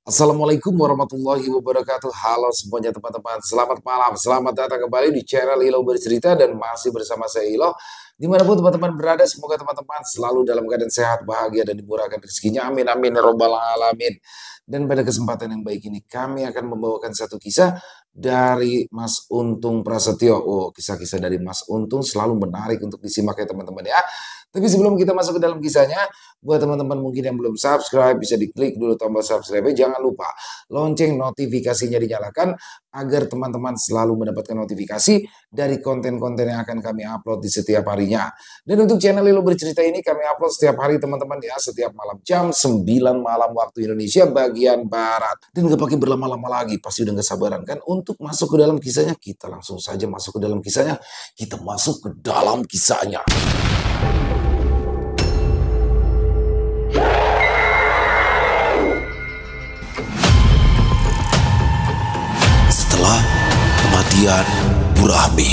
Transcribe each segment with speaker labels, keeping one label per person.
Speaker 1: Assalamualaikum warahmatullahi wabarakatuh. Halo semuanya teman-teman, selamat malam. Selamat datang kembali di channel Ilo Bercerita dan masih bersama saya Ilo. Dimanapun teman-teman berada, semoga teman-teman selalu dalam keadaan sehat, bahagia, dan dimurahkan rezekinya. Amin, amin, ya robbal alamin. Dan pada kesempatan yang baik ini, kami akan membawakan satu kisah dari Mas Untung Prasetyo. Oh, kisah-kisah dari Mas Untung selalu menarik untuk disimak ya teman-teman ya. Tapi sebelum kita masuk ke dalam kisahnya, buat teman-teman mungkin yang belum subscribe, bisa diklik dulu tombol subscribe. Jangan lupa lonceng notifikasinya dinyalakan agar teman-teman selalu mendapatkan notifikasi dari konten-konten yang akan kami upload di setiap harinya. Dan untuk channel Lilo Bercerita ini kami upload setiap hari teman-teman ya, setiap malam jam 9 malam waktu Indonesia bagian Barat. Dan gak pakai berlama-lama lagi, pasti udah gak sabaran kan untuk masuk ke dalam kisahnya. Kita langsung saja masuk ke dalam kisahnya. Kita masuk ke dalam kisahnya. Setelah kematian Burahmi.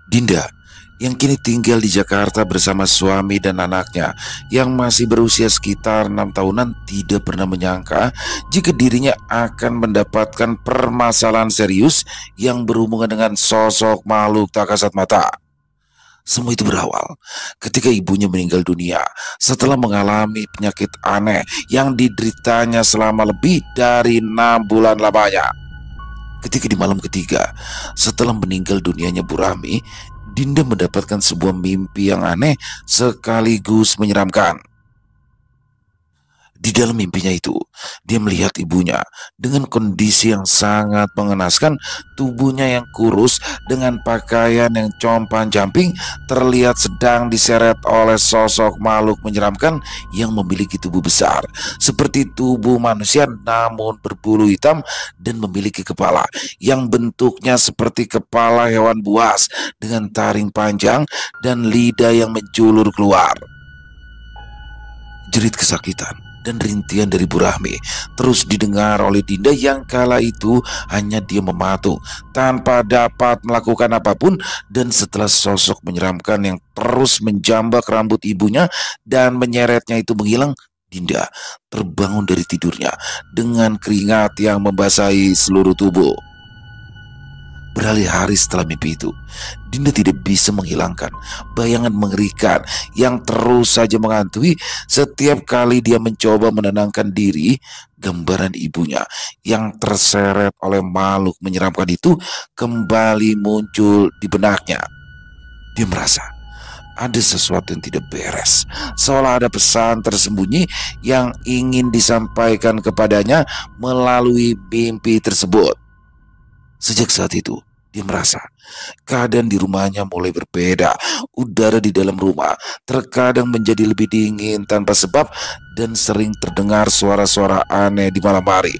Speaker 1: Dinda yang kini tinggal di Jakarta bersama suami dan anaknya yang masih berusia sekitar 6 tahunan tidak pernah menyangka jika dirinya akan mendapatkan permasalahan serius yang berhubungan dengan sosok makhluk tak kasat mata. Semua itu berawal ketika ibunya meninggal dunia setelah mengalami penyakit aneh yang dideritanya selama lebih dari 6 bulan lamanya. Ketika di malam ketiga setelah meninggal dunianya Burahmi, Dinda mendapatkan sebuah mimpi yang aneh sekaligus menyeramkan. Di dalam mimpinya itu, dia melihat ibunya dengan kondisi yang sangat mengenaskan. Tubuhnya yang kurus dengan pakaian yang compang-camping terlihat sedang diseret oleh sosok makhluk menyeramkan yang memiliki tubuh besar seperti tubuh manusia namun berbulu hitam dan memiliki kepala yang bentuknya seperti kepala hewan buas dengan taring panjang dan lidah yang menjulur keluar. Jerit kesakitan dan rintihan dari Burahmi terus didengar oleh Dinda yang kala itu hanya dia mematung tanpa dapat melakukan apapun. Dan setelah sosok menyeramkan yang terus menjambak rambut ibunya dan menyeretnya itu menghilang, Dinda terbangun dari tidurnya dengan keringat yang membasahi seluruh tubuh. Berhari-hari setelah mimpi itu, Dinda tidak bisa menghilangkan bayangan mengerikan yang terus saja menghantui. Setiap kali dia mencoba menenangkan diri, gambaran ibunya yang terseret oleh makhluk menyeramkan itu kembali muncul di benaknya. Dia merasa ada sesuatu yang tidak beres, seolah ada pesan tersembunyi yang ingin disampaikan kepadanya melalui mimpi tersebut. Sejak saat itu, dia merasa keadaan di rumahnya mulai berbeda. Udara di dalam rumah terkadang menjadi lebih dingin tanpa sebab dan sering terdengar suara-suara aneh di malam hari.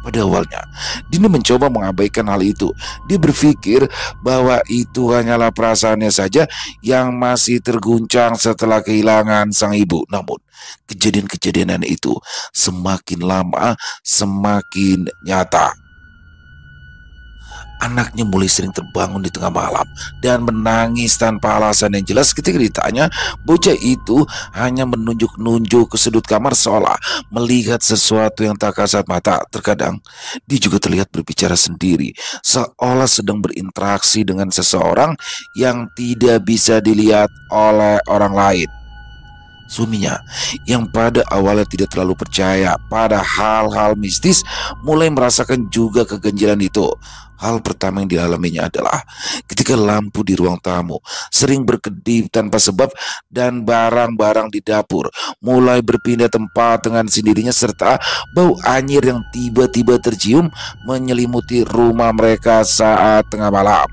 Speaker 1: Pada awalnya, Dinda mencoba mengabaikan hal itu. Dia berpikir bahwa itu hanyalah perasaannya saja yang masih terguncang setelah kehilangan sang ibu. Namun, kejadian-kejadian aneh itu semakin lama semakin nyata. Anaknya mulai sering terbangun di tengah malam dan menangis tanpa alasan yang jelas. Ketika ditanya, bocah itu hanya menunjuk-nunjuk ke sudut kamar seolah melihat sesuatu yang tak kasat mata. Terkadang dia juga terlihat berbicara sendiri seolah sedang berinteraksi dengan seseorang yang tidak bisa dilihat oleh orang lain. Suaminya yang pada awalnya tidak terlalu percaya pada hal-hal mistis mulai merasakan juga keganjilan itu. Hal pertama yang dialaminya adalah ketika lampu di ruang tamu sering berkedip tanpa sebab dan barang-barang di dapur mulai berpindah tempat dengan sendirinya, serta bau anyir yang tiba-tiba tercium menyelimuti rumah mereka saat tengah malam.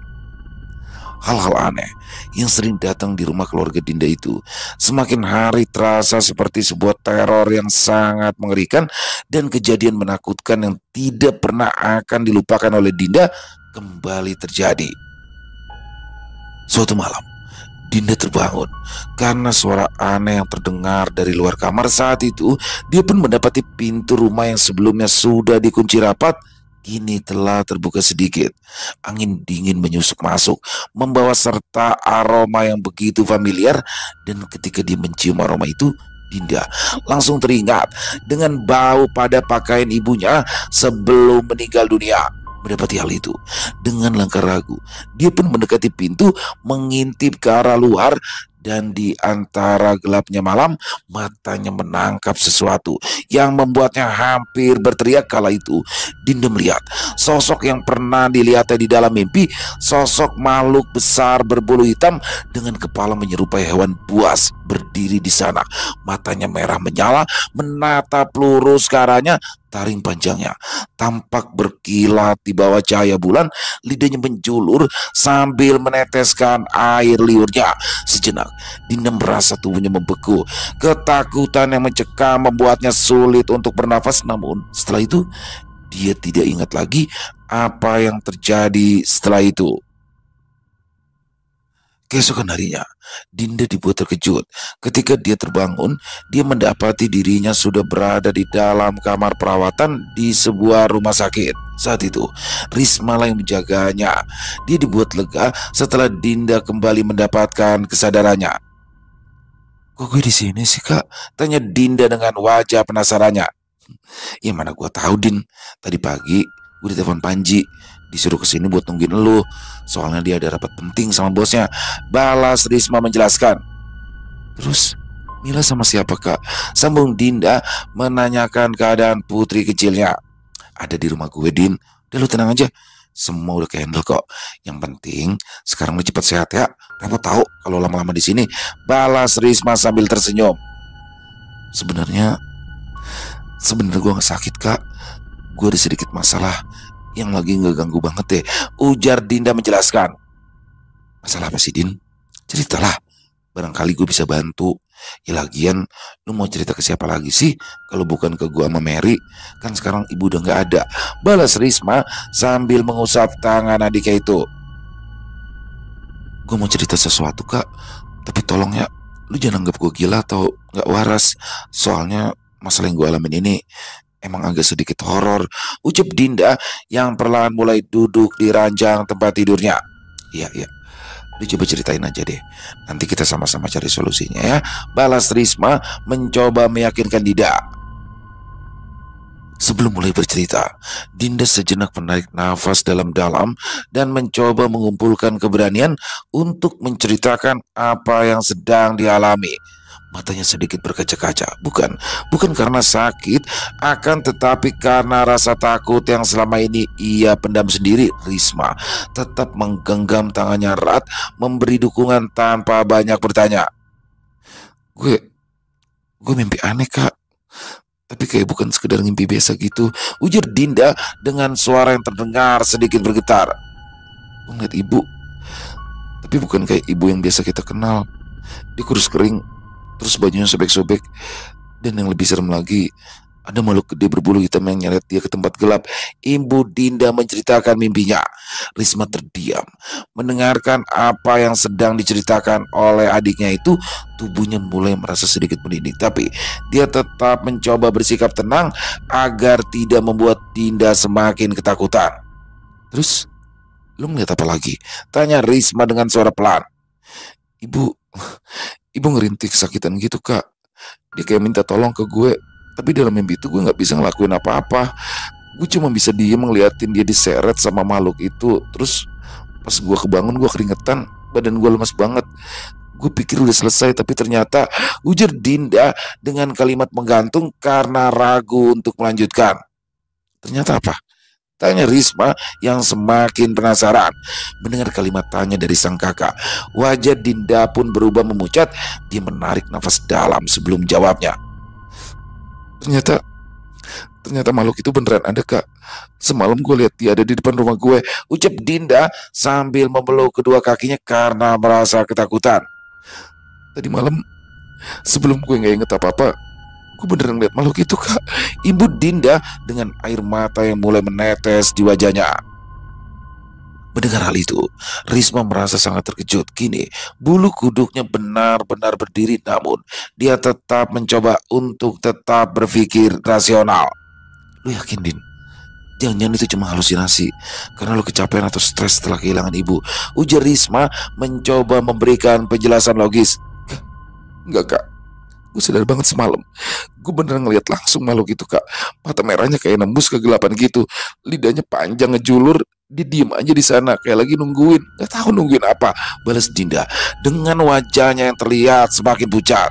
Speaker 1: Hal-hal aneh yang sering datang di rumah keluarga Dinda itu semakin hari terasa seperti sebuah teror yang sangat mengerikan, dan kejadian menakutkan yang tidak pernah akan dilupakan oleh Dinda kembali terjadi. Suatu malam, Dinda terbangun karena suara aneh yang terdengar dari luar kamar. Saat itu, dia pun mendapati pintu rumah yang sebelumnya sudah dikunci rapat kini telah terbuka sedikit. Angin dingin menyusup masuk, membawa serta aroma yang begitu familiar. Dan ketika dia mencium aroma itu, Dinda langsung teringat dengan bau pada pakaian ibunya sebelum meninggal dunia. Mendapati hal itu, dengan langkah ragu, dia pun mendekati pintu, mengintip ke arah luar. Dan di antara gelapnya malam, matanya menangkap sesuatu yang membuatnya hampir berteriak. Kala itu Dinda melihat sosok yang pernah dilihatnya di dalam mimpi. Sosok makhluk besar berbulu hitam dengan kepala menyerupai hewan buas berdiri di sana. Matanya merah menyala, menatap lurus ke arahnya. Taring panjangnya tampak berkilat di bawah cahaya bulan. Lidahnya menjulur sambil meneteskan air liurnya. Sejenak Dinda merasa tubuhnya membeku. Ketakutan yang mencekam membuatnya sulit untuk bernafas. Namun setelah itu dia tidak ingat lagi apa yang terjadi setelah itu. Keesokan harinya, Dinda dibuat terkejut. Ketika dia terbangun, dia mendapati dirinya sudah berada di dalam kamar perawatan di sebuah rumah sakit. Saat itu, Risma lah yang menjaganya. Dia dibuat lega setelah Dinda kembali mendapatkan kesadarannya. "Kok gue di sini sih, Kak?" tanya Dinda dengan wajah penasarannya. "Ya mana gue tahu, Din. Tadi pagi gue ditelepon Panji, disuruh kesini buat nungguin lu. Soalnya dia ada rapat penting sama bosnya," balas Risma menjelaskan. "Terus Mila sama siapa, Kak?" sambung Dinda menanyakan keadaan putri kecilnya. "Ada di rumah gue, Din. Udah lu tenang aja, semua udah ke-handle kok. Yang penting sekarang lu cepat sehat ya. Kamu tahu kalau lama-lama di sini," balas Risma sambil tersenyum. Sebenarnya gue gak sakit, Kak. Gue ada sedikit masalah yang lagi ngeganggu banget deh," ujar Dinda menjelaskan. "Masalah apa sih, Din? Ceritalah, barangkali gue bisa bantu. Ya lagian, lu mau cerita ke siapa lagi sih kalau bukan ke gue sama Mary? Kan sekarang ibu udah gak ada," balas Risma sambil mengusap tangan adiknya itu. "Gue mau cerita sesuatu, Kak. Tapi tolong ya, lu jangan anggap gue gila atau gak waras. Soalnya masalah yang gue alamin ini emang agak sedikit horor," ucap Dinda yang perlahan mulai duduk di ranjang tempat tidurnya. Iya, lu coba ceritain aja deh. Nanti kita sama-sama cari solusinya ya," balas Risma mencoba meyakinkan Dinda. Sebelum mulai bercerita, Dinda sejenak menarik nafas dalam-dalam dan mencoba mengumpulkan keberanian untuk menceritakan apa yang sedang dialami. Matanya sedikit berkaca-kaca, bukan karena sakit, akan tetapi karena rasa takut yang selama ini ia pendam sendiri. Risma tetap menggenggam tangannya erat, memberi dukungan tanpa banyak bertanya. Gue mimpi aneh, Kak. Tapi kayak bukan sekedar mimpi biasa gitu," ujar Dinda dengan suara yang terdengar sedikit bergetar. "Gue ngeliat ibu, tapi bukan kayak ibu yang biasa kita kenal. Dia kurus kering, terus bajunya sobek-sobek. Dan yang lebih serem lagi, ada makhluk gede berbulu hitam yang nyeret dia ke tempat gelap." Ibu Dinda menceritakan mimpinya. Risma terdiam mendengarkan apa yang sedang diceritakan oleh adiknya itu. Tubuhnya mulai merasa sedikit merinding, tapi dia tetap mencoba bersikap tenang agar tidak membuat Dinda semakin ketakutan. "Terus lu ngeliat apa lagi?" tanya Risma dengan suara pelan. Ibu ngerintih kesakitan gitu, Kak. Dia kayak minta tolong ke gue, tapi dalam mimpi itu gue gak bisa ngelakuin apa-apa. Gue cuma bisa diem ngeliatin dia diseret sama makhluk itu. Terus pas gue kebangun, gue keringetan, badan gue lemas banget. Gue pikir udah selesai, tapi ternyata, ujar Dinda dengan kalimat menggantung karena ragu untuk melanjutkan. "Ternyata apa?" tanya Risma yang semakin penasaran. Mendengar kalimat tanya dari sang kakak, wajah Dinda pun berubah memucat. Dia menarik nafas dalam sebelum jawabnya. Ternyata makhluk itu beneran ada, Kak. Semalam gue lihat dia ada di depan rumah gue," ucap Dinda sambil memeluk kedua kakinya karena merasa ketakutan. "Tadi malam sebelum gue gak inget apa-apa, gue beneran lihat makhluk itu, Kak," ibu Dinda dengan air mata yang mulai menetes di wajahnya. Mendengar hal itu, Risma merasa sangat terkejut. Kini bulu kuduknya benar-benar berdiri, namun dia tetap mencoba untuk tetap berpikir rasional. "Lu yakin, Din? Jangan-jangan itu cuma halusinasi karena lo kecapean atau stres setelah kehilangan ibu, ujar Risma mencoba memberikan penjelasan logis. Enggak kak, gue sadar banget semalam. Gue beneran ngeliat langsung makhluk itu kak. Mata merahnya kayak nembus kegelapan gitu. Lidahnya panjang ngejulur. Dia diem aja di sana kayak lagi nungguin. Gak tahu nungguin apa, balas Dinda dengan wajahnya yang terlihat semakin pucat.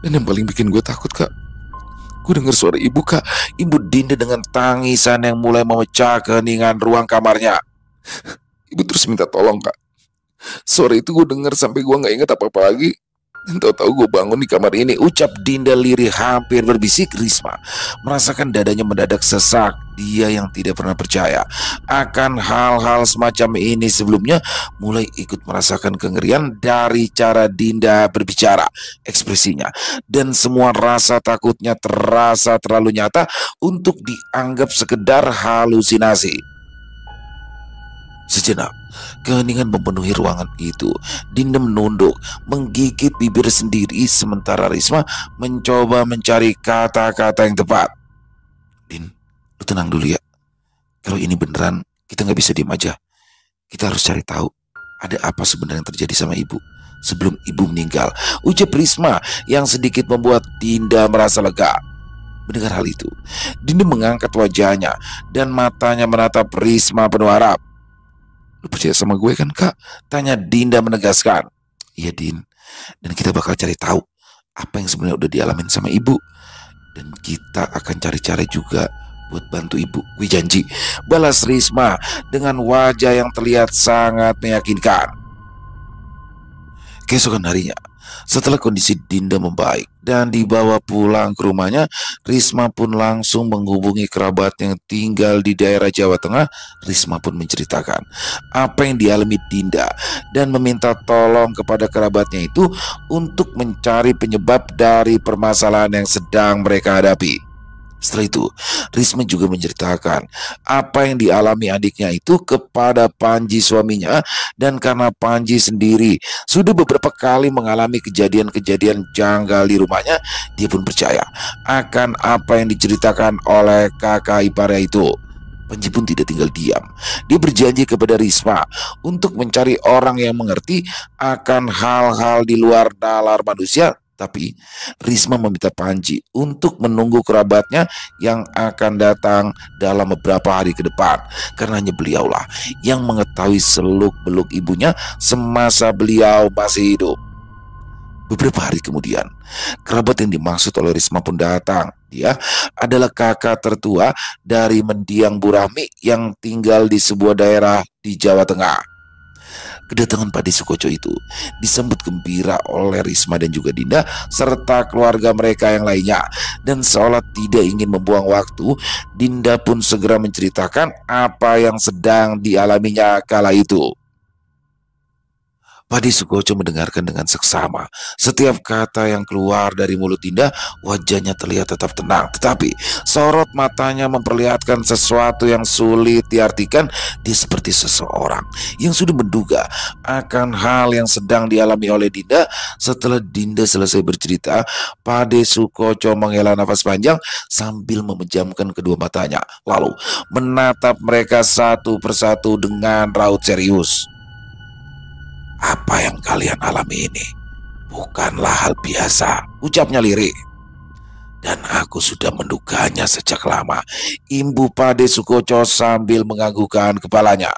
Speaker 1: Dan yang paling bikin gue takut kak, gue dengar suara ibu kak. Ibu Dinda dengan tangisan yang mulai memecah keheningan ruang kamarnya. Ibu terus minta tolong kak. Suara itu gue dengar sampai gue gak inget apa-apa lagi. Dan tahu-tahu gue bangun di kamar ini, ucap Dinda lirih hampir berbisik. Risma merasakan dadanya mendadak sesak. Dia yang tidak pernah percaya akan hal-hal semacam ini sebelumnya mulai ikut merasakan kengerian dari cara Dinda berbicara, ekspresinya, dan semua rasa takutnya terasa terlalu nyata untuk dianggap sekedar halusinasi. Sejenak, keheningan memenuhi ruangan itu. Dinda menunduk, menggigit bibir sendiri sementara Risma mencoba mencari kata-kata yang tepat. Din, lu tenang dulu ya. Kalau ini beneran, kita nggak bisa diem aja. Kita harus cari tahu ada apa sebenarnya yang terjadi sama ibu sebelum ibu meninggal, ucap Risma yang sedikit membuat Dinda merasa lega. Mendengar hal itu, Dinda mengangkat wajahnya dan matanya menatap Risma penuh harap. Lu percaya sama gue kan kak? Tanya Dinda menegaskan. Iya Din, dan kita bakal cari tahu apa yang sebenarnya udah dialamin sama ibu. Dan kita akan cari cara juga buat bantu ibu. Gue janji, balas Risma dengan wajah yang terlihat sangat meyakinkan. Keesokan harinya, setelah kondisi Dinda membaik dan dibawa pulang ke rumahnya, Risma pun langsung menghubungi kerabat yang tinggal di daerah Jawa Tengah. Risma pun menceritakan apa yang dialami Dinda dan meminta tolong kepada kerabatnya itu untuk mencari penyebab dari permasalahan yang sedang mereka hadapi. Setelah itu, Risma juga menceritakan apa yang dialami adiknya itu kepada Panji suaminya, dan karena Panji sendiri sudah beberapa kali mengalami kejadian-kejadian janggal di rumahnya, dia pun percaya akan apa yang diceritakan oleh kakak iparnya itu. Panji pun tidak tinggal diam. Dia berjanji kepada Risma untuk mencari orang yang mengerti akan hal-hal di luar nalar manusia. Tapi Risma meminta Panji untuk menunggu kerabatnya yang akan datang dalam beberapa hari ke depan, karena hanya beliaulah yang mengetahui seluk-beluk ibunya semasa beliau masih hidup. Beberapa hari kemudian, kerabat yang dimaksud oleh Risma pun datang. Dia adalah kakak tertua dari mendiang Bu Rahmi yang tinggal di sebuah daerah di Jawa Tengah. Kedatangan Pade Sukoco itu disambut gembira oleh Risma dan juga Dinda serta keluarga mereka yang lainnya. Dan seolah tidak ingin membuang waktu, Dinda pun segera menceritakan apa yang sedang dialaminya kala itu. Pade Sukoco mendengarkan dengan seksama. Setiap kata yang keluar dari mulut Dinda, wajahnya terlihat tetap tenang. Tetapi sorot matanya memperlihatkan sesuatu yang sulit diartikan. Dia seperti seseorang yang sudah menduga akan hal yang sedang dialami oleh Dinda. Setelah Dinda selesai bercerita, Pade Sukoco menghela nafas panjang sambil memejamkan kedua matanya, lalu menatap mereka satu persatu dengan raut serius. Apa yang kalian alami ini bukanlah hal biasa, ucapnya lirih. Dan aku sudah menduganya sejak lama, imbu Pade Sukoco sambil menganggukkan kepalanya.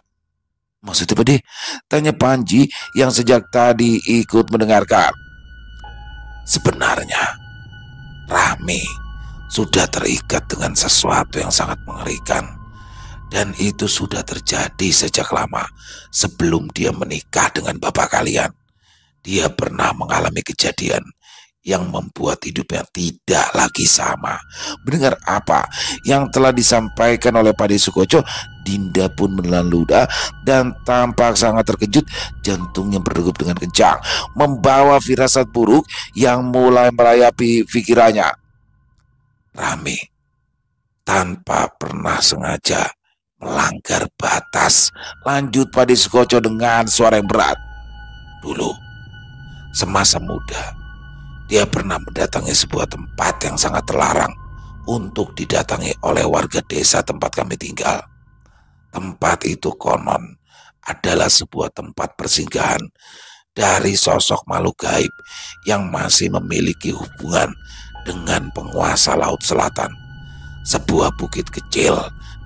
Speaker 1: Maksudnya Pade? Tanya Panji yang sejak tadi ikut mendengarkan. Sebenarnya Rahmi sudah terikat dengan sesuatu yang sangat mengerikan. Dan itu sudah terjadi sejak lama. Sebelum dia menikah dengan bapak kalian, dia pernah mengalami kejadian yang membuat hidupnya tidak lagi sama. Mendengar apa yang telah disampaikan oleh Pade Sukoco, Dinda pun menelan ludah dan tampak sangat terkejut. Jantungnya berdegup dengan kencang, membawa firasat buruk yang mulai merayapi pikirannya. Rami tanpa pernah sengaja melanggar batas, lanjut Pade Sukoco dengan suara yang berat. Dulu, semasa muda, dia pernah mendatangi sebuah tempat yang sangat terlarang untuk didatangi oleh warga desa tempat kami tinggal. Tempat itu konon adalah sebuah tempat persinggahan dari sosok makhluk gaib yang masih memiliki hubungan dengan penguasa Laut Selatan. Sebuah bukit kecil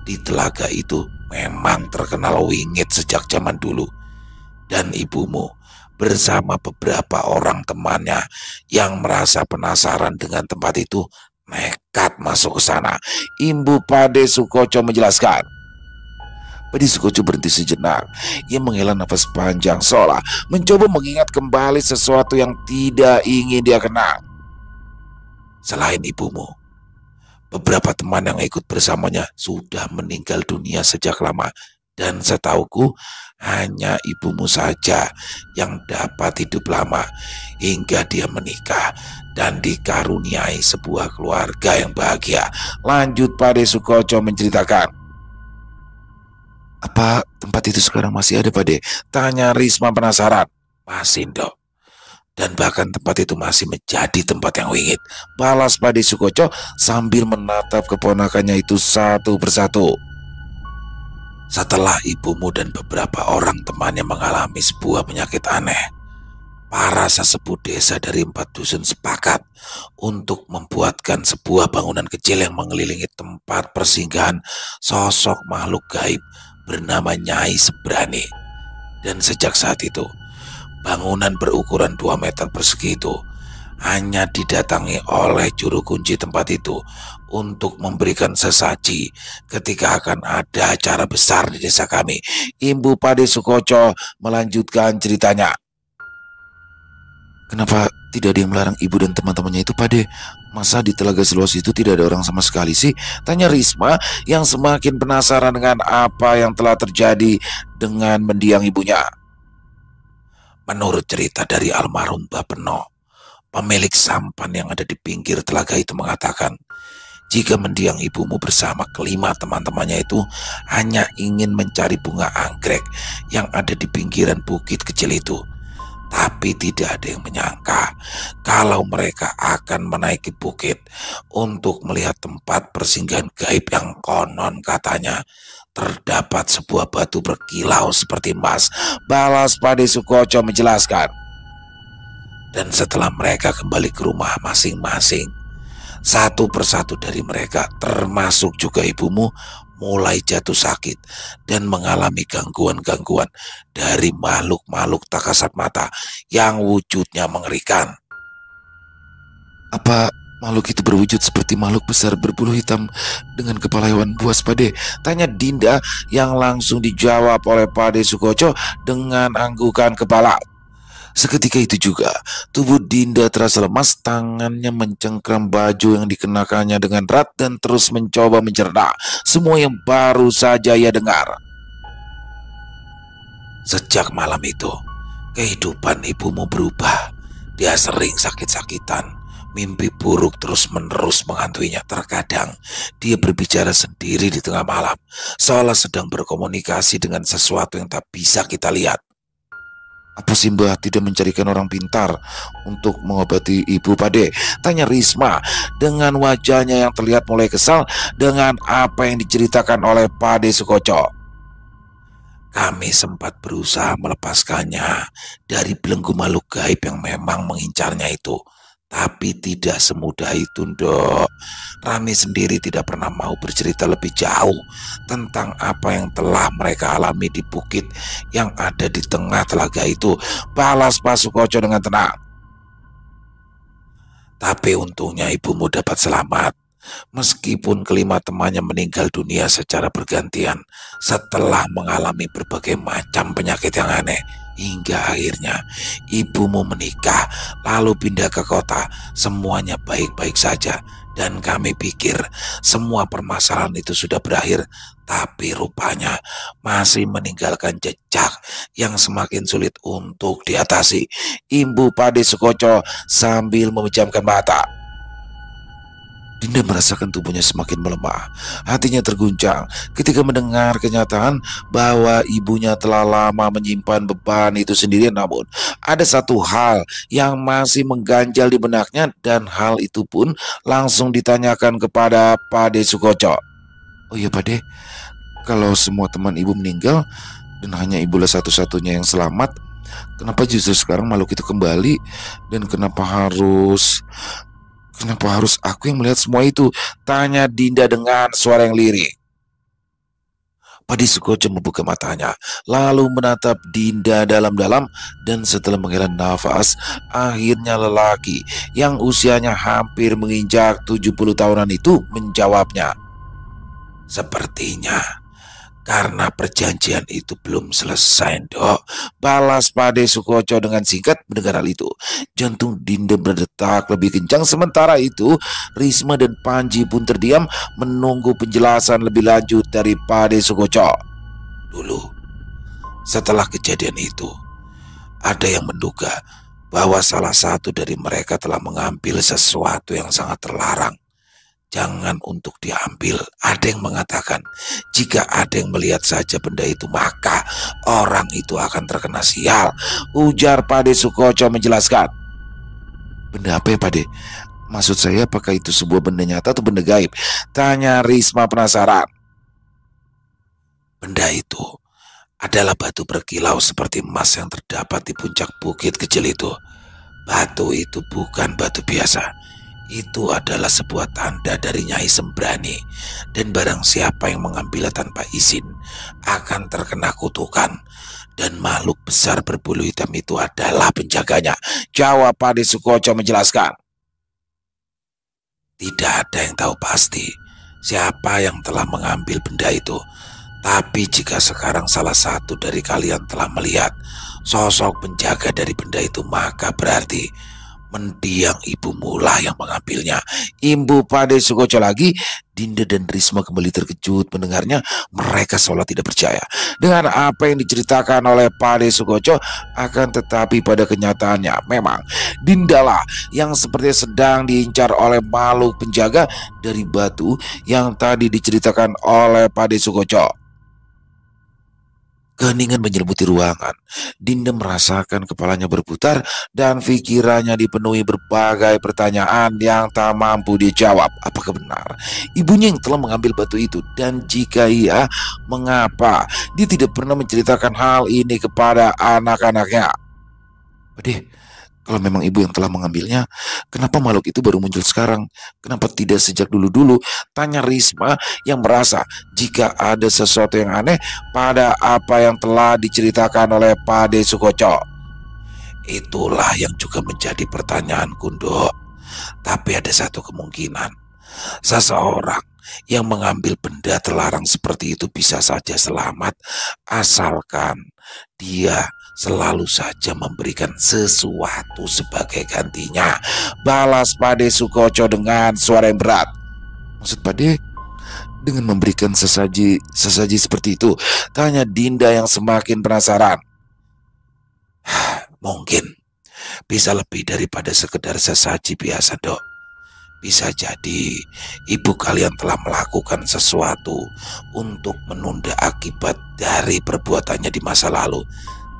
Speaker 1: di telaga itu memang terkenal wingit sejak zaman dulu, dan ibumu bersama beberapa orang temannya yang merasa penasaran dengan tempat itu nekat masuk ke sana. Imbu Pade Sukoco menjelaskan. Pade Sukoco berhenti sejenak. Ia menghela nafas panjang seolah mencoba mengingat kembali sesuatu yang tidak ingin dia kenang. Selain ibumu, beberapa teman yang ikut bersamanya sudah meninggal dunia sejak lama, dan setauku hanya ibumu saja yang dapat hidup lama hingga dia menikah dan dikaruniai sebuah keluarga yang bahagia. Lanjut Pade Sukoco menceritakan. Apa tempat itu sekarang masih ada, Pade? Tanya Risma penasaran. Masih, Dok. Dan bahkan tempat itu masih menjadi tempat yang wingit, balas Pade Sukoco sambil menatap keponakannya itu satu persatu. Setelah ibumu dan beberapa orang temannya mengalami sebuah penyakit aneh, para sesepuh desa dari 4 dusun sepakat untuk membuatkan sebuah bangunan kecil yang mengelilingi tempat persinggahan sosok makhluk gaib bernama Nyai Sebrani. Dan sejak saat itu, bangunan berukuran 2 meter persegi itu hanya didatangi oleh juru kunci tempat itu untuk memberikan sesaji ketika akan ada acara besar di desa kami. Imbu Pade Sukoco melanjutkan ceritanya. Kenapa tidak ada yang melarang ibu dan teman-temannya itu, Pade? Masa di Telaga seluas itu tidak ada orang sama sekali sih? Tanya Risma yang semakin penasaran dengan apa yang telah terjadi dengan mendiang ibunya. Menurut cerita dari almarhum Bapeno, pemilik sampan yang ada di pinggir telaga itu mengatakan, jika mendiang ibumu bersama kelima teman-temannya itu hanya ingin mencari bunga anggrek yang ada di pinggiran bukit kecil itu. Tapi tidak ada yang menyangka kalau mereka akan menaiki bukit untuk melihat tempat persinggahan gaib yang konon katanya terdapat sebuah batu berkilau seperti emas. Balas Pade Sukoco menjelaskan. Dan setelah mereka kembali ke rumah masing-masing, satu persatu dari mereka, termasuk juga ibumu, mulai jatuh sakit dan mengalami gangguan-gangguan dari makhluk-makhluk tak kasat mata yang wujudnya mengerikan. Apa makhluk itu berwujud seperti makhluk besar berbulu hitam dengan kepala hewan buas, Pade? Tanya Dinda yang langsung dijawab oleh Pade Sukoco dengan anggukan kepala. Seketika itu juga, tubuh Dinda terasa lemas, tangannya mencengkram baju yang dikenakannya dengan erat dan terus mencoba mencerna semua yang baru saja ia dengar. Sejak malam itu, kehidupan ibumu berubah. Dia sering sakit-sakitan, mimpi buruk terus-menerus menghantuinya. Terkadang, dia berbicara sendiri di tengah malam, seolah sedang berkomunikasi dengan sesuatu yang tak bisa kita lihat. Apa Simba tidak mencarikan orang pintar untuk mengobati ibu, Pade? Tanya Risma dengan wajahnya yang terlihat mulai kesal dengan apa yang diceritakan oleh Pade Sukoco. Kami sempat berusaha melepaskannya dari belenggu makhluk gaib yang memang mengincarnya itu. Tapi tidak semudah itu, Dok. Rani sendiri tidak pernah mau bercerita lebih jauh tentang apa yang telah mereka alami di bukit yang ada di tengah telaga itu. Balas Pak Sukoco dengan tenang. Tapi untungnya ibumu dapat selamat, meskipun kelima temannya meninggal dunia secara bergantian setelah mengalami berbagai macam penyakit yang aneh. Hingga akhirnya ibumu menikah lalu pindah ke kota. Semuanya baik-baik saja dan kami pikir semua permasalahan itu sudah berakhir. Tapi rupanya masih meninggalkan jejak yang semakin sulit untuk diatasi. Imbu Pade Sukoco sambil memejamkan mata. Dinda merasakan tubuhnya semakin melemah. Hatinya terguncang ketika mendengar kenyataan bahwa ibunya telah lama menyimpan beban itu sendirian. Namun, ada satu hal yang masih mengganjal di benaknya dan hal itu pun langsung ditanyakan kepada Pade Sukoco. Oh iya Pade, kalau semua teman ibu meninggal dan hanya ibulah satu-satunya yang selamat, kenapa justru sekarang makhluk itu kembali dan kenapa harus aku yang melihat semua itu? Tanya Dinda dengan suara yang lirih. Padi Sukoco membuka matanya, lalu menatap Dinda dalam-dalam dan setelah menghela nafas, akhirnya lelaki yang usianya hampir menginjak 70 tahunan itu menjawabnya. Sepertinya karena perjanjian itu belum selesai, Dok. Balas Pade Sukoco dengan singkat. Mendengar hal itu, jantung Dinda berdetak lebih kencang. Sementara itu, Risma dan Panji pun terdiam menunggu penjelasan lebih lanjut dari Pade Sukoco. Dulu, setelah kejadian itu, ada yang menduga bahwa salah satu dari mereka telah mengambil sesuatu yang sangat terlarang. Jangan untuk diambil. Ada yang mengatakan jika ada yang melihat saja benda itu maka orang itu akan terkena sial. Ujar Pade Sukoco menjelaskan. Benda apa ya Pade? Maksud saya apakah itu sebuah benda nyata atau benda gaib? Tanya Risma penasaran. Benda itu adalah batu berkilau seperti emas yang terdapat di puncak bukit kecil itu. Batu itu bukan batu biasa. Itu adalah sebuah tanda dari Nyai Sembrani, dan barang siapa yang mengambilnya tanpa izin akan terkena kutukan, dan makhluk besar berbulu hitam itu adalah penjaganya. Jawab Pade Sukoco menjelaskan. Tidak ada yang tahu pasti siapa yang telah mengambil benda itu, tapi jika sekarang salah satu dari kalian telah melihat sosok penjaga dari benda itu, maka berarti mendiang ibumu lah yang mengambilnya. Imbu Pade Sukoco lagi. Dinda dan Risma kembali terkejut mendengarnya. Mereka seolah tidak percaya dengan apa yang diceritakan oleh Pade Sukoco. Akan tetapi pada kenyataannya memang Dinda lah yang seperti sedang diincar oleh makhluk penjaga dari batu yang tadi diceritakan oleh Pade Sukoco. Keheningan menyelimuti ruangan. Dinda merasakan kepalanya berputar dan pikirannya dipenuhi berbagai pertanyaan yang tak mampu dijawab. Apakah benar ibunya yang telah mengambil batu itu? Dan jika iya, mengapa dia tidak pernah menceritakan hal ini kepada anak-anaknya? Aduh, kalau memang ibu yang telah mengambilnya, kenapa makhluk itu baru muncul sekarang? Kenapa tidak sejak dulu-dulu? Tanya Risma yang merasa jika ada sesuatu yang aneh pada apa yang telah diceritakan oleh Pade Sukoco. Itulah yang juga menjadi pertanyaan Dok. Tapi ada satu kemungkinan. Seseorang yang mengambil benda terlarang seperti itu bisa saja selamat, asalkan dia selalu saja memberikan sesuatu sebagai gantinya. Balas Pade Sukoco dengan suara yang berat. Maksud Pade dengan memberikan sesaji seperti itu? Tanya Dinda yang semakin penasaran. Mungkin bisa lebih daripada sekedar sesaji biasa, Dok. Bisa jadi ibu kalian telah melakukan sesuatu untuk menunda akibat dari perbuatannya di masa lalu.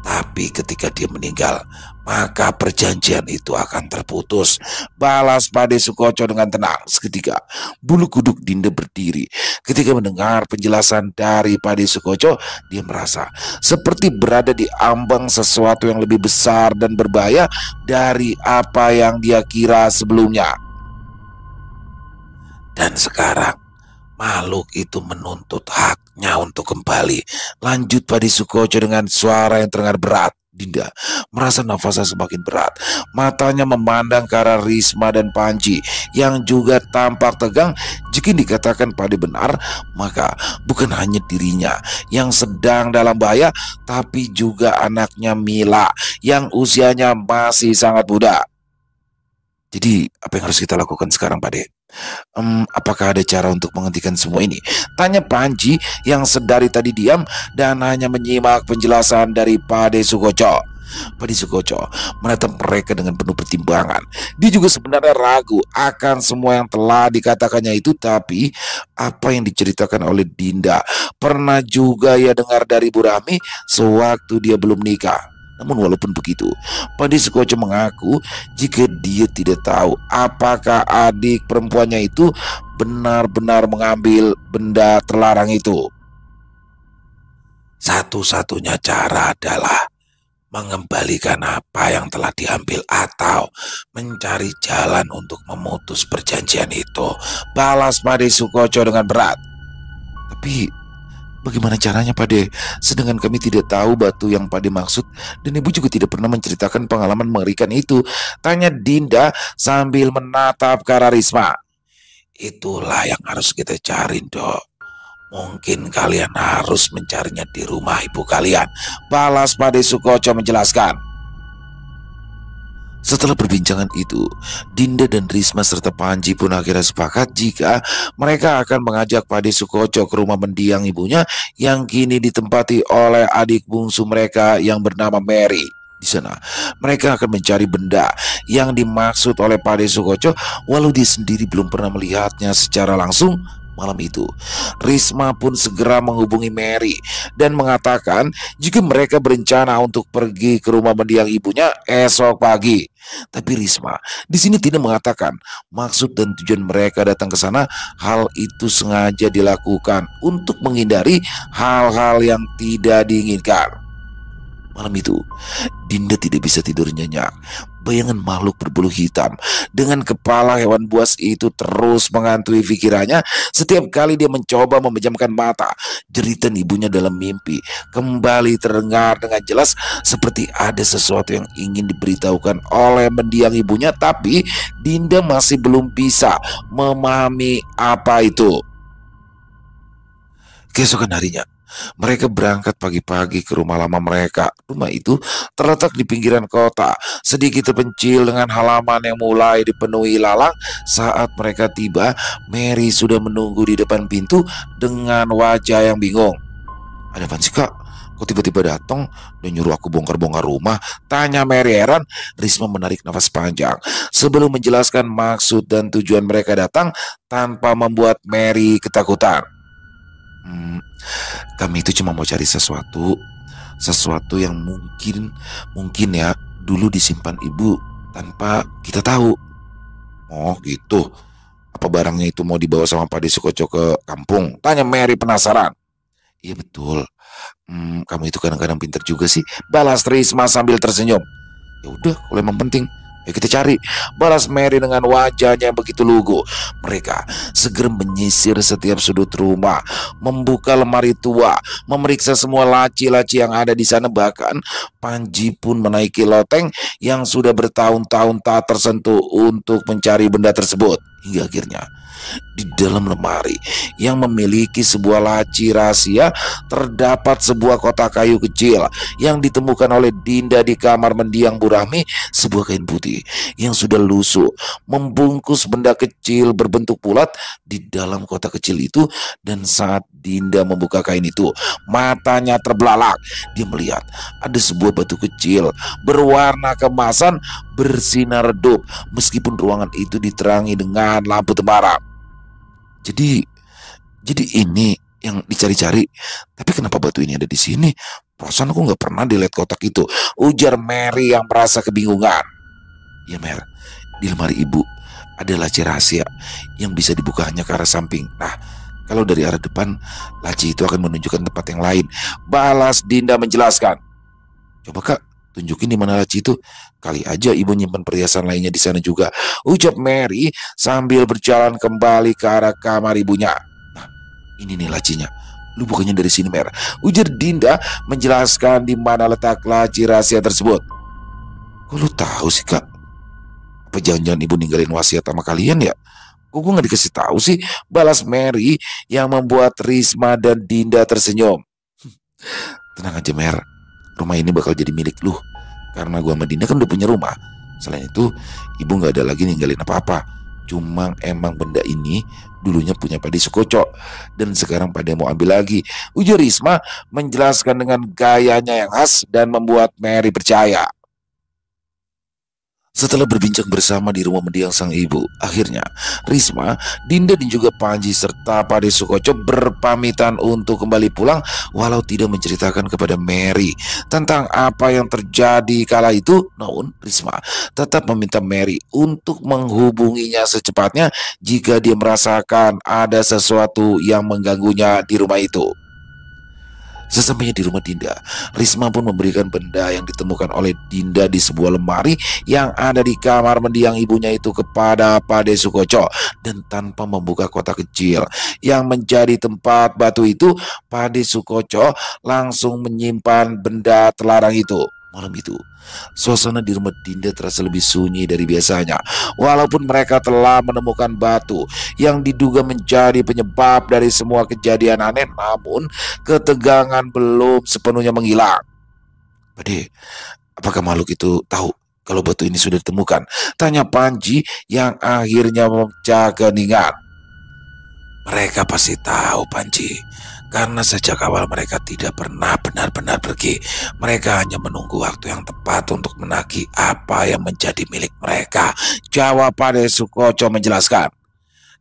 Speaker 1: Tapi ketika dia meninggal, maka perjanjian itu akan terputus. Balas Pade Sukoco dengan tenang. Seketika bulu kuduk Dinda berdiri. Ketika mendengar penjelasan dari Pade Sukoco, dia merasa seperti berada di ambang sesuatu yang lebih besar dan berbahaya dari apa yang dia kira sebelumnya. Dan sekarang makhluk itu menuntut haknya untuk kembali. Lanjut Pade Sukoco dengan suara yang terdengar berat. Dinda merasa nafasnya semakin berat. Matanya memandang ke arah Risma dan Panji yang juga tampak tegang. Jika dikatakan Pade benar, maka bukan hanya dirinya yang sedang dalam bahaya, tapi juga anaknya Mila yang usianya masih sangat muda. Jadi apa yang harus kita lakukan sekarang, Pade? Apakah ada cara untuk menghentikan semua ini? Tanya Panji yang sedari tadi diam dan hanya menyimak penjelasan dari Pade Sukoco. Padi Sukoco menatap mereka dengan penuh pertimbangan. Dia juga sebenarnya ragu akan semua yang telah dikatakannya itu, tapi apa yang diceritakan oleh Dinda pernah juga ia dengar dari Bu Rahmi sewaktu dia belum nikah. Namun walaupun begitu, Padi Sukoco mengaku jika dia tidak tahu apakah adik perempuannya itu benar-benar mengambil benda terlarang itu. Satu-satunya cara adalah mengembalikan apa yang telah diambil atau mencari jalan untuk memutus perjanjian itu, balas Pade Sukoco dengan berat. Tapi bagaimana caranya, Pade? Sedangkan kami tidak tahu batu yang Pade maksud, dan ibu juga tidak pernah menceritakan pengalaman mengerikan itu, tanya Dinda sambil menatap ke arah Risma. Itulah yang harus kita cari, Dok. Mungkin kalian harus mencarinya di rumah ibu kalian, balas Pade Sukoco menjelaskan. Setelah perbincangan itu, Dinda dan Risma serta Panji pun akhirnya sepakat jika mereka akan mengajak Pade Sukoco ke rumah mendiang ibunya yang kini ditempati oleh adik bungsu mereka yang bernama Mary. Di sana, mereka akan mencari benda yang dimaksud oleh Pade Sukoco, walau dia sendiri belum pernah melihatnya secara langsung. Malam itu, Risma pun segera menghubungi Mary dan mengatakan jika mereka berencana untuk pergi ke rumah mendiang ibunya esok pagi. Tapi Risma di sini tidak mengatakan maksud dan tujuan mereka datang ke sana. Hal itu sengaja dilakukan untuk menghindari hal-hal yang tidak diinginkan. Malam itu, Dinda tidak bisa tidur nyenyak. Bayangan makhluk berbulu hitam dengan kepala hewan buas itu terus menghantui pikirannya. Setiap kali dia mencoba memejamkan mata, jeritan ibunya dalam mimpi kembali terdengar dengan jelas, seperti ada sesuatu yang ingin diberitahukan oleh mendiang ibunya, tapi Dinda masih belum bisa memahami apa itu. Keesokan harinya, mereka berangkat pagi-pagi ke rumah lama mereka. Rumah itu terletak di pinggiran kota, sedikit terpencil dengan halaman yang mulai dipenuhi lalang. Saat mereka tiba, Mary sudah menunggu di depan pintu dengan wajah yang bingung. Ada apa sih, Kak? Kok tiba-tiba datang dan nyuruh aku bongkar-bongkar rumah? Tanya Mary heran. Risma menarik nafas panjang sebelum menjelaskan maksud dan tujuan mereka datang tanpa membuat Mary ketakutan. Kami itu cuma mau cari sesuatu yang mungkin ya dulu disimpan ibu tanpa kita tahu. Oh gitu. Apa barangnya itu mau dibawa sama Pade Sukoco ke kampung? Tanya Mary penasaran. Iya betul. Kamu itu kadang-kadang pintar juga sih, balas Risma sambil tersenyum. Ya udah, kalau emang penting, ya kita cari, balas Mary dengan wajahnya yang begitu lugu. Mereka segera menyisir setiap sudut rumah, membuka lemari tua, memeriksa semua laci-laci yang ada di sana. Bahkan Panji pun menaiki loteng yang sudah bertahun-tahun tak tersentuh untuk mencari benda tersebut. Hingga akhirnya di dalam lemari yang memiliki sebuah laci rahasia terdapat sebuah kotak kayu kecil yang ditemukan oleh Dinda di kamar mendiang Bu Rahmi. Sebuah kain putih yang sudah lusuh membungkus benda kecil berbentuk bulat di dalam kotak kecil itu. Dan saat Dinda membuka kain itu, matanya terbelalak. Dia melihat ada sebuah batu kecil berwarna keemasan bersinar redup meskipun ruangan itu diterangi dengan lampu temaram. Jadi ini yang dicari-cari. Tapi kenapa batu ini ada di sini? Perasaan aku nggak pernah dilihat kotak itu, ujar Mary yang merasa kebingungan. Ya Mer, di lemari ibu ada laci rahasia yang bisa dibuka hanya ke arah samping. Nah, kalau dari arah depan, laci itu akan menunjukkan tempat yang lain, balas Dinda menjelaskan. Coba Kak, tunjukin di mana laci itu. Kali aja ibu nyimpan perhiasan lainnya di sana juga, ucap Mary sambil berjalan kembali ke arah kamar ibunya. Nah, ini nih lacinya. Lu bukannya dari sini, Mer, ujar Dinda menjelaskan di mana letak laci rahasia tersebut. Kok lu tahu sih, Kak? Apa jangan-jangan ibu ninggalin wasiat sama kalian ya? Kok gue gak dikasih tahu sih? Balas Mary yang membuat Risma dan Dinda tersenyum. Tenang aja, Mer. Rumah ini bakal jadi milik lu. Karena gue sama Dinda kan udah punya rumah. Selain itu, ibu gak ada lagi ninggalin apa-apa. Cuma emang benda ini dulunya punya Pade Sukoco dan sekarang Pade mau ambil lagi, ujar Risma menjelaskan dengan gayanya yang khas dan membuat Mary percaya. Setelah berbincang bersama di rumah mendiang sang ibu, akhirnya Risma, Dinda dan juga Panji serta Pade Sukoco berpamitan untuk kembali pulang walau tidak menceritakan kepada Mary tentang apa yang terjadi kala itu. Namun Risma tetap meminta Mary untuk menghubunginya secepatnya jika dia merasakan ada sesuatu yang mengganggunya di rumah itu. Sesampainya di rumah Dinda, Risma pun memberikan benda yang ditemukan oleh Dinda di sebuah lemari yang ada di kamar mendiang ibunya itu kepada Pade Sukoco. Dan tanpa membuka kotak kecil yang menjadi tempat batu itu, Pade Sukoco langsung menyimpan benda terlarang itu. Malam itu, suasana di rumah Dinda terasa lebih sunyi dari biasanya. Walaupun mereka telah menemukan batu yang diduga menjadi penyebab dari semua kejadian aneh, namun ketegangan belum sepenuhnya menghilang. Pade, apakah makhluk itu tahu kalau batu ini sudah ditemukan? Tanya Panji yang akhirnya memecah keheningan. Mereka pasti tahu, Panji. Karena sejak awal mereka tidak pernah benar-benar pergi. Mereka hanya menunggu waktu yang tepat untuk menagih apa yang menjadi milik mereka, jawab Pade Sukoco menjelaskan.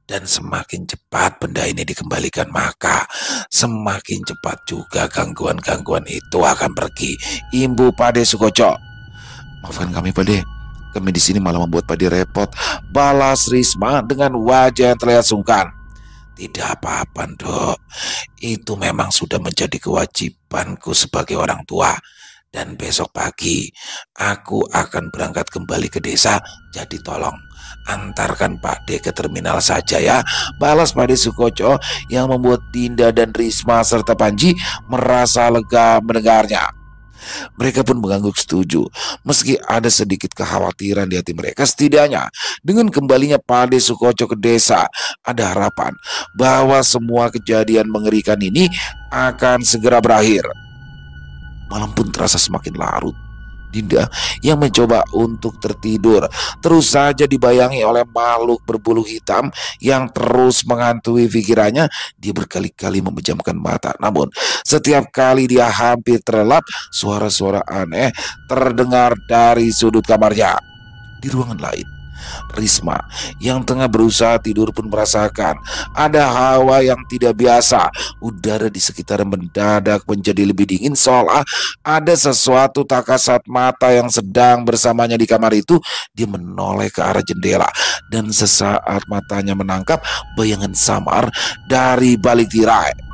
Speaker 1: Dan semakin cepat benda ini dikembalikan, maka semakin cepat juga gangguan-gangguan itu akan pergi, imbu Pade Sukoco. Maafkan kami, Pade. Kami di sini malah membuat Pade repot, balas Risma dengan wajah yang terlihat sungkan. Tidak apa-apa, Dok. Itu memang sudah menjadi kewajibanku sebagai orang tua. Dan besok pagi aku akan berangkat kembali ke desa. Jadi tolong antarkan Pak D ke terminal saja ya, balas Pade Sukoco yang membuat Dinda dan Risma serta Panji merasa lega mendengarnya. Mereka pun mengangguk setuju, meski ada sedikit kekhawatiran di hati mereka. Setidaknya dengan kembalinya Pade Sukoco ke desa, ada harapan bahwa semua kejadian mengerikan ini akan segera berakhir. Malam pun terasa semakin larut. Dinda yang mencoba untuk tertidur terus saja dibayangi oleh makhluk berbulu hitam yang terus menghantui pikirannya. Dia berkali-kali memejamkan mata, namun setiap kali dia hampir terlelap, suara-suara aneh terdengar dari sudut kamarnya. Di ruangan lain, Risma yang tengah berusaha tidur pun merasakan ada hawa yang tidak biasa. Udara di sekitar mendadak menjadi lebih dingin, seolah ada sesuatu tak kasat mata yang sedang bersamanya di kamar itu. Dia menoleh ke arah jendela dan sesaat matanya menangkap bayangan samar dari balik tirai.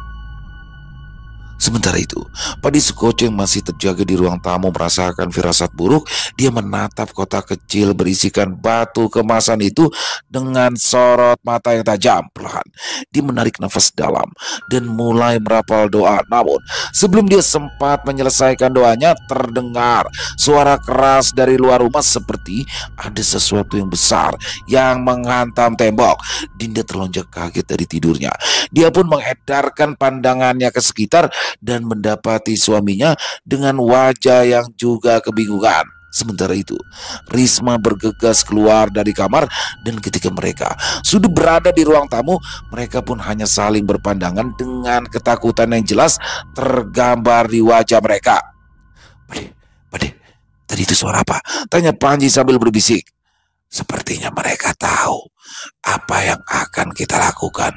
Speaker 1: Sementara itu, Pade Sukoco yang masih terjaga di ruang tamu merasakan firasat buruk. Dia menatap kotak kecil berisikan batu kemasan itu dengan sorot mata yang tajam. Perlahan, dia menarik nafas dalam dan mulai merapal doa. Namun, sebelum dia sempat menyelesaikan doanya, terdengar suara keras dari luar rumah seperti ada sesuatu yang besar yang menghantam tembok. Dinda terlonjak kaget dari tidurnya. Dia pun mengedarkan pandangannya ke sekitar dan mendapati suaminya dengan wajah yang juga kebingungan. Sementara itu, Risma bergegas keluar dari kamar dan ketika mereka sudah berada di ruang tamu, mereka pun hanya saling berpandangan dengan ketakutan yang jelas tergambar di wajah mereka. Pade, Pade, tadi itu suara apa? Tanya Panji sambil berbisik. Sepertinya mereka tahu apa yang akan kita lakukan.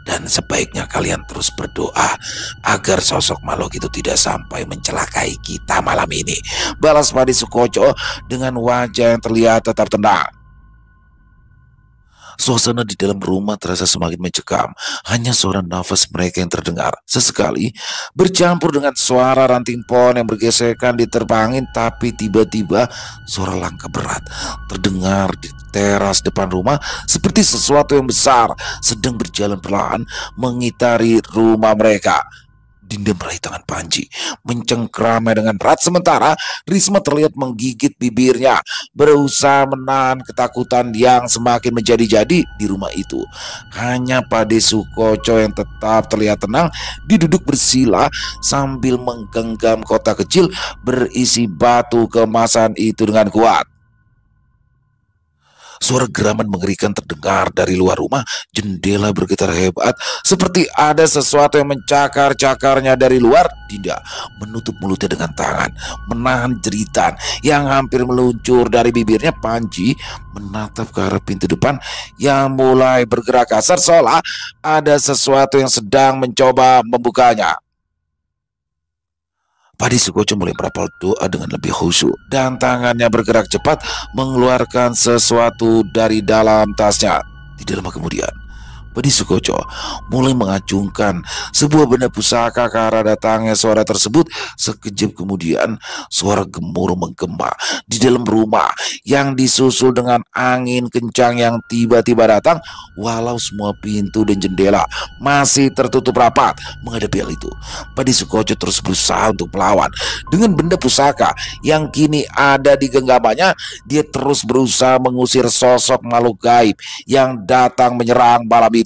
Speaker 1: Dan sebaiknya kalian terus berdoa agar sosok makhluk itu tidak sampai mencelakai kita malam ini, balas Pade Sukoco dengan wajah yang terlihat tetap tenang. Suasana di dalam rumah terasa semakin mencekam. Hanya suara nafas mereka yang terdengar. Sesekali bercampur dengan suara ranting pohon yang bergesekan diterpa angin. Tapi tiba-tiba suara langkah berat terdengar di teras depan rumah, seperti sesuatu yang besar sedang berjalan perlahan mengitari rumah mereka. Dinda meraih tangan Panji, mencengkramnya dengan berat, sementara Risma terlihat menggigit bibirnya, berusaha menahan ketakutan yang semakin menjadi-jadi di rumah itu. Hanya Pade Sukoco yang tetap terlihat tenang, diduduk bersila sambil menggenggam kotak kecil berisi batu kemasan itu dengan kuat. Suara geraman mengerikan terdengar dari luar rumah. Jendela bergetar hebat, seperti ada sesuatu yang mencakar-cakarnya dari luar. Dinda menutup mulutnya dengan tangan, menahan jeritan yang hampir meluncur dari bibirnya. Panji menatap ke arah pintu depan yang mulai bergerak kasar, seolah ada sesuatu yang sedang mencoba membukanya. Padi Sukoco mulai merapal doa dengan lebih khusyuk, dan tangannya bergerak cepat mengeluarkan sesuatu dari dalam tasnya. Tidak lama kemudian, Padi Sukoco mulai mengacungkan sebuah benda pusaka ke arah datangnya suara tersebut. Sekejap kemudian, suara gemuruh menggema di dalam rumah yang disusul dengan angin kencang yang tiba-tiba datang. Walau semua pintu dan jendela masih tertutup rapat menghadapi hal itu, Padi Sukoco terus berusaha untuk melawan. Dengan benda pusaka yang kini ada di genggamannya, dia terus berusaha mengusir sosok makhluk gaib yang datang menyerang malam itu.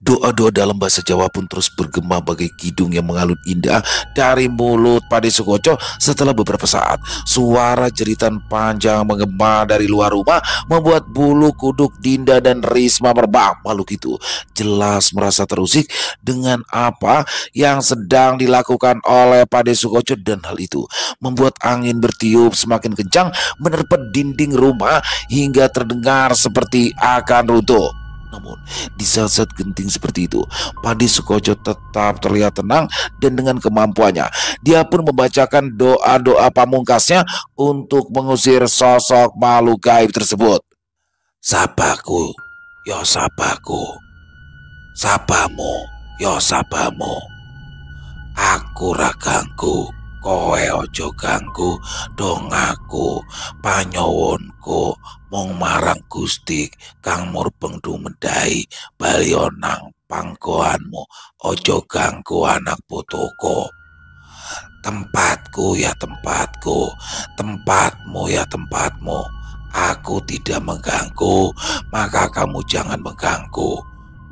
Speaker 1: Doa-doa dalam bahasa Jawa pun terus bergema bagai kidung yang mengalun indah dari mulut Padi Sukoco. Setelah beberapa saat, suara jeritan panjang menggema dari luar rumah membuat bulu kuduk Dinda dan Risma merbang. Makhluk itu jelas merasa terusik dengan apa yang sedang dilakukan oleh Padi Sukoco, dan hal itu membuat angin bertiup semakin kencang menerpa dinding rumah hingga terdengar seperti akan runtuh. Namun di saat-saat genting seperti itu, Padi Sukoco tetap terlihat tenang, dan dengan kemampuannya dia pun membacakan doa-doa pamungkasnya untuk mengusir sosok makhluk gaib tersebut. Sabaku, yo sabaku, sabamu, yo sabamu, aku ragangku, kowe ojo ganggu dongaku, panyowonku mung marang Gusti kang murbeng dumedai balionang panggoanmu, ojo ganggu anak putuku. Tempatku ya tempatku, tempatmu ya tempatmu. Aku tidak mengganggu, maka kamu jangan mengganggu.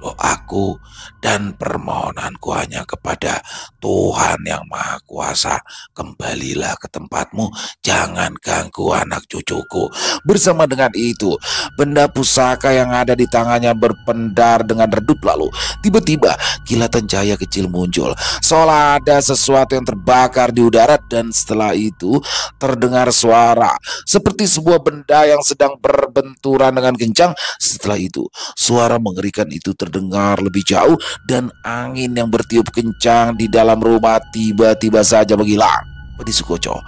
Speaker 1: Doaku dan permohonanku hanya kepada Tuhan yang Maha Kuasa. Kembalilah ke tempatmu, jangan ganggu anak cucuku. Bersama dengan itu, benda pusaka yang ada di tangannya berpendar dengan redup. Lalu tiba-tiba kilatan cahaya kecil muncul, seolah ada sesuatu yang terbakar di udara. Dan setelah itu terdengar suara seperti sebuah benda yang sedang berbenturan dengan kencang. Setelah itu, suara mengerikan itu terdengar lebih jauh, dan angin yang bertiup kencang di dalam rumah tiba-tiba saja menghilang. Padi Sukoco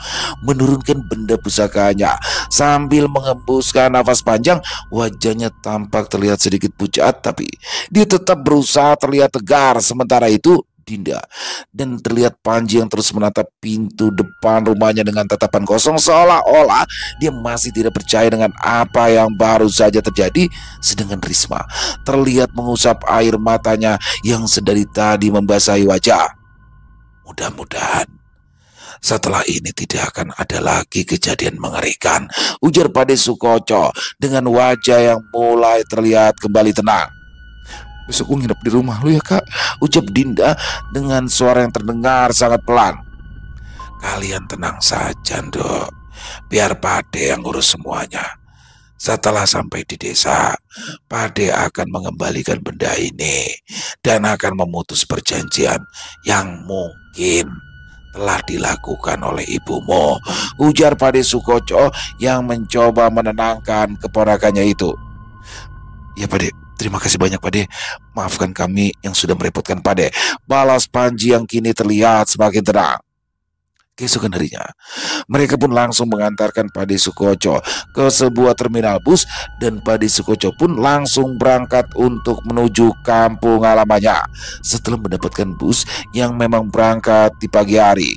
Speaker 1: menurunkan benda pusakanya sambil mengembuskan nafas panjang. Wajahnya tampak terlihat sedikit pucat, tapi dia tetap berusaha terlihat tegar. Sementara itu, Dinda dan terlihat Panji yang terus menatap pintu depan rumahnya dengan tatapan kosong, seolah-olah dia masih tidak percaya dengan apa yang baru saja terjadi. Sedangkan Risma terlihat mengusap air matanya yang sedari tadi membasahi wajah. Mudah-mudahan setelah ini tidak akan ada lagi kejadian mengerikan, ujar Padi Sukoco dengan wajah yang mulai terlihat kembali tenang. Besok gue nginep di rumah lu ya kak, ucap Dinda dengan suara yang terdengar sangat pelan. Kalian tenang saja Nduk, biar Pade yang ngurus semuanya. Setelah sampai di desa, Pade akan mengembalikan benda ini dan akan memutus perjanjian yang mungkin telah dilakukan oleh ibumu, ujar Padi Sukoco yang mencoba menenangkan keponakannya itu. Ya Pade, terima kasih banyak Pade. Maafkan kami yang sudah merepotkan Pade, balas Panji yang kini terlihat semakin tenang. Keesokan harinya, mereka pun langsung mengantarkan Padi Sukoco ke sebuah terminal bus, dan Padi Sukoco pun langsung berangkat untuk menuju kampung halamannya. Setelah mendapatkan bus yang memang berangkat di pagi hari,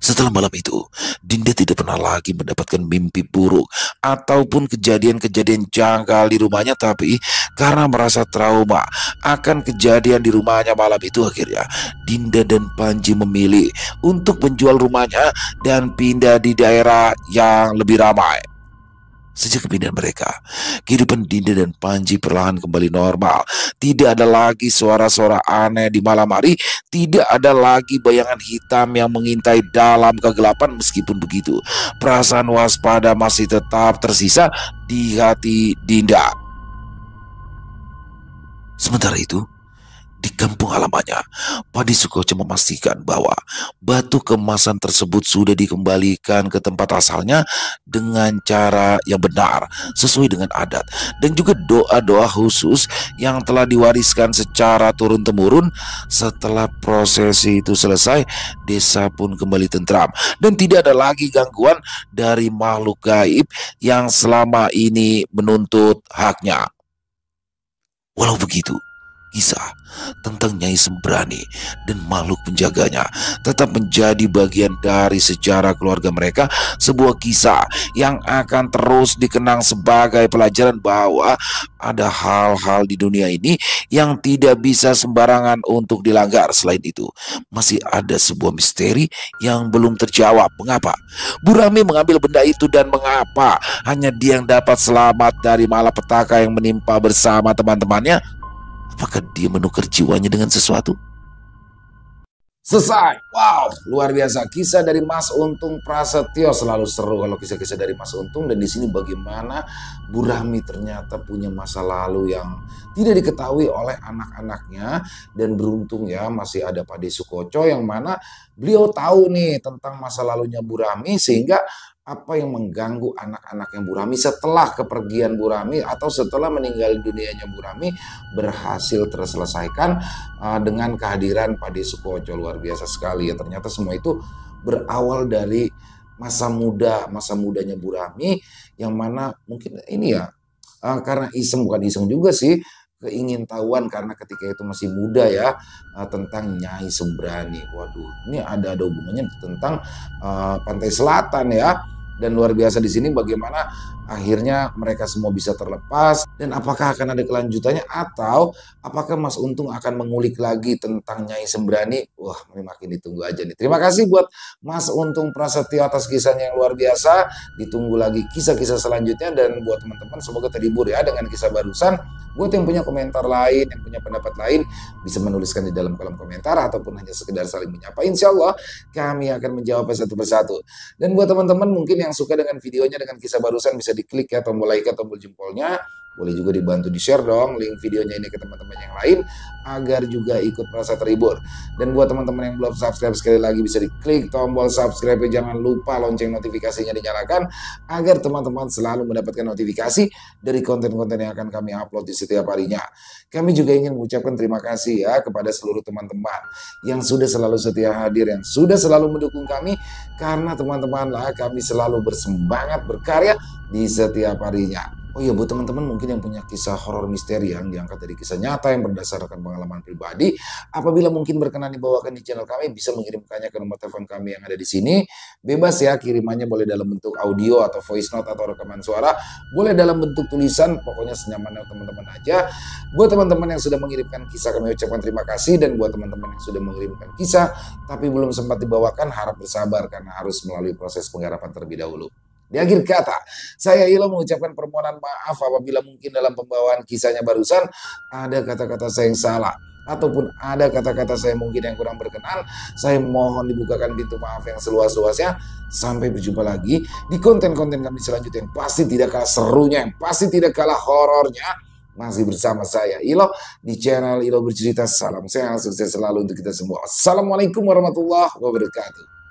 Speaker 1: setelah malam itu, Dinda tidak pernah lagi mendapatkan mimpi buruk ataupun kejadian-kejadian janggal di rumahnya. Tapi karena merasa trauma akan kejadian di rumahnya malam itu, akhirnya Dinda dan Panji memilih untuk menjual rumahnya dan pindah di daerah yang lebih ramai. Sejak kepindahan mereka, kehidupan Dinda dan Panji perlahan kembali normal. Tidak ada lagi suara-suara aneh di malam hari. Tidak ada lagi bayangan hitam yang mengintai dalam kegelapan. Meskipun begitu, perasaan waspada masih tetap tersisa di hati Dinda. Sementara itu, di kampung halamannya, Padi Sukoco memastikan bahwa batu kemasan tersebut sudah dikembalikan ke tempat asalnya dengan cara yang benar, sesuai dengan adat, dan juga doa-doa khusus yang telah diwariskan secara turun-temurun. Setelah prosesi itu selesai, desa pun kembali tentram dan tidak ada lagi gangguan dari makhluk gaib yang selama ini menuntut haknya. Walau begitu, kisah tentang Nyai Sembrani dan makhluk penjaganya tetap menjadi bagian dari sejarah keluarga mereka, sebuah kisah yang akan terus dikenang sebagai pelajaran bahwa ada hal-hal di dunia ini yang tidak bisa sembarangan untuk dilanggar. Selain itu, masih ada sebuah misteri yang belum terjawab. Mengapa Burami mengambil benda itu dan mengapa hanya dia yang dapat selamat dari malapetaka yang menimpa bersama teman-temannya? Apakah dia menukar jiwanya dengan sesuatu? Selesai. Wow, luar biasa. Kisah dari Mas Untung Prasetyo selalu seru kalau kisah-kisah dari Mas Untung. Dan di sini bagaimana Burami ternyata punya masa lalu yang tidak diketahui oleh anak-anaknya. Dan beruntung ya masih ada Pade Sukoco yang mana beliau tahu nih tentang masa lalunya Burami, sehingga apa yang mengganggu anak-anaknya Burami setelah kepergian Burami atau setelah meninggal dunianya Burami berhasil terselesaikan dengan kehadiran Pade Sukoco. Luar biasa sekali ya, ternyata semua itu berawal dari masa mudanya Burami, yang mana mungkin ini ya karena iseng, bukan iseng juga sih, keingintahuan karena ketika itu masih muda ya, tentang Nyai Sembrani. Waduh, ini ada hubungannya tentang pantai selatan ya. Dan luar biasa di sini bagaimana akhirnya mereka semua bisa terlepas, dan apakah akan ada kelanjutannya atau apakah Mas Untung akan mengulik lagi tentang Nyai Sembrani. Wah, ini makin ditunggu aja nih. Terima kasih buat Mas Untung Prasetyo atas kisahnya yang luar biasa. Ditunggu lagi kisah-kisah selanjutnya, dan buat teman-teman semoga terhibur ya dengan kisah barusan. Buat yang punya komentar lain, yang punya pendapat lain, bisa menuliskan di dalam kolom komentar ataupun hanya sekedar saling menyapa. Insya Allah kami akan menjawabnya satu persatu. Dan buat teman-teman mungkin yang suka dengan videonya, dengan kisah barusan, bisa diklik ya tombol like, tombol jempolnya. Boleh juga dibantu di-share dong link videonya ini ke teman-teman yang lain agar juga ikut merasa terhibur. Dan buat teman-teman yang belum subscribe, sekali lagi bisa diklik tombol subscribe, jangan lupa lonceng notifikasinya dinyalakan agar teman-teman selalu mendapatkan notifikasi dari konten-konten yang akan kami upload di setiap harinya. Kami juga ingin mengucapkan terima kasih ya kepada seluruh teman-teman yang sudah selalu setia hadir, yang sudah selalu mendukung kami, karena teman-teman lah kami selalu bersemangat berkarya di setiap harinya. Oh iya, buat teman-teman mungkin yang punya kisah horor misteri yang diangkat dari kisah nyata yang berdasarkan pengalaman pribadi, apabila mungkin berkenan dibawakan di channel kami, bisa mengirimkannya ke nomor telepon kami yang ada di sini. Bebas ya, kirimannya boleh dalam bentuk audio atau voice note atau rekaman suara, boleh dalam bentuk tulisan, pokoknya senyamannya teman-teman aja. Buat teman-teman yang sudah mengirimkan kisah, kami ucapkan terima kasih. Dan buat teman-teman yang sudah mengirimkan kisah tapi belum sempat dibawakan, harap bersabar karena harus melalui proses penggarapan terlebih dahulu. Di akhir kata, saya Ilo mengucapkan permohonan maaf apabila mungkin dalam pembawaan kisahnya barusan ada kata-kata saya yang salah, ataupun ada kata-kata saya mungkin yang kurang berkenan. Saya mohon dibukakan pintu maaf yang seluas-luasnya. Sampai berjumpa lagi di konten-konten kami selanjutnya yang pasti tidak kalah serunya, yang pasti tidak kalah horornya. Masih bersama saya Ilo di channel Ilo Bercerita. Salam sehat, sukses selalu untuk kita semua. Assalamualaikum warahmatullahi wabarakatuh.